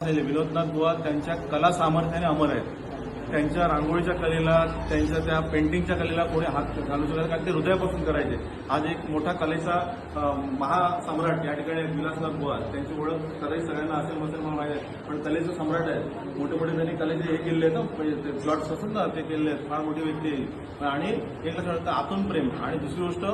विनोदनाथ बुवा त्यांच्या कला सामर्थ्याने अमर आहेत. त्यांच्या रांगोळीच्या कलेला, त्यांच्या त्या पेंटिंगच्या कलेला कोणी हात घालू शकत, कारण ते हृदयापासून करायचे. आज एक मोठा कलेचा महासम्राट या ठिकाणी विलासनाथ बुवा, त्यांची ओळख कदाचित सगळ्यांना असेल नसेल मला माहिती आहे, पण कलेचे सम्राट आहेत. मोठे मोठे त्यांनी कलेचे हे केले आहेत ना, म्हणजे प्लॉट्स असतात ना, ते केले आहेत. फार मोठी व्यक्ती आहे. आणि एक लक्षात वाटतं आतून प्रेम. आणि दुसरी गोष्ट,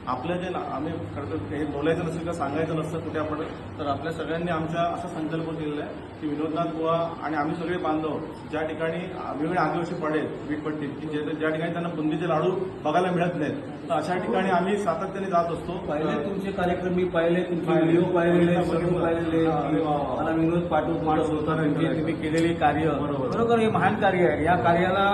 आपल्या जे आम्ही करतो हे बोलायचं नसेल का सांगायचं नसतं कुठे आपण, तर आपल्या सगळ्यांनी आमचा असा संकल्प केलेला आहे की विनोदनाथ बुवा आणि आम्ही सगळे बांधव ज्या ठिकाणी वेगवेगळे आदिवासी पाडे वीटपट्टीत की ज्या ठिकाणी त्यांना बुंदीचे लाडू बघायला मिळत नाहीत, तर अशा ठिकाणी आम्ही सातत्याने जात असतो. पहिले तुमचे कार्यक्रम मी पाहिले, तुमचे व्हिडिओ पाहिलेले, फोटो पाहिलेले, मला विनोद पाठवत होता. तुम्ही केलेले कार्य बरोबर हे महान कार्य आहे. या कार्याला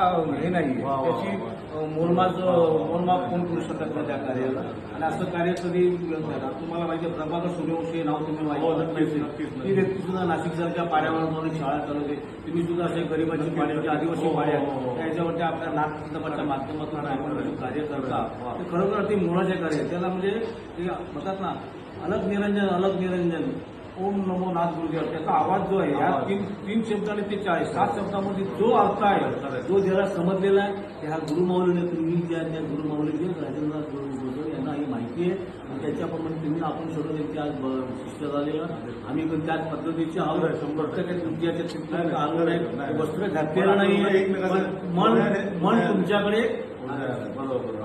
हे नाही, त्याची मोलमाप कोण करू शकत नाही त्या कार्याला. आणि असं कार्य कधी तुम्हाला माहिती आहे, प्रभाकर सूर्यवंशी नाव तुम्ही माहिती, ती व्यक्ती सुद्धा नाशिकच्या पाड्यावर शाळा चालवते. तुम्ही सुद्धा असे गरिबांची पाड्याची आदिवासी पाड्या त्याच्यावरती आपल्या नाटकाच्या माध्यमातून आपण कार्य करता, ते खरोखर ते मोलाचे कार्य. त्याला म्हणजे ते म्हणतात ना, अलग निरंजन ओम नमो नाथ गुरुदेव, त्याचा आवाज जो आहे, या तीन शब्दाने ते 7 शब्दामध्ये जो अर्थ आहे, जो ज्याला समजलेला आहे, त्या गुरुमाऊलीने तुम्ही ज्या गुरुमाऊली राजेंद्रनाथ गुरुदेव यांना ही माहिती आहे. आणि त्याच्याप्रमाणे तुम्ही आपण सगळं त्यांच्या आज शिष्य झालेलं, आम्ही पण त्याच पद्धतीचे आहोत. 100% आलो नाही, वस्त्र घातलेलं नाही, मन तुमच्याकडे बरोबर.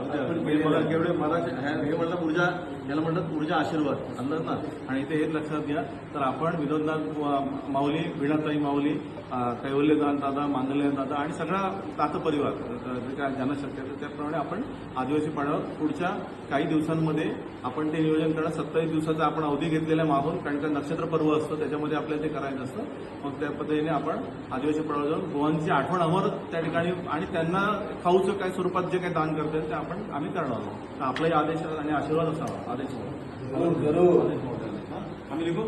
केवढे मला हे म्हणतात ऊर्जा, याला म्हणतात ऊर्जा आशीर्वाद अंदाज ना. आणि इथे हेच लक्षात घ्या, तर आपण विनोदनाथ माऊली, वीणाताई माऊली, कैवल्यदान दादा, मांगल्यदान दादा आणि सगळा दाता परिवार जे काय ज्यांना शक्य आहे त्याप्रमाणे आपण आदिवासी पाड्यावर पुढच्या काही दिवसांमध्ये आपण ते नियोजन करणं. 27 दिवसाचा आपण अवधी घेतलेला मागून, कारण का नक्षत्र पर्व असतं, त्याच्यामध्ये आपल्याला ते करायचं असतं. मग त्या पद्धतीने आपण आदिवासी पाड्यावर जाऊन बुवांची आठवण अमर त्या ठिकाणी आणि त्यांना खाऊचं काय स्वरूपात जे काही दान करता येईल ते आम्ही करणार आहोत. तर आपलाही आदेश आणि आशीर्वाद असावा. आदेश जरूर आम्ही लिहू.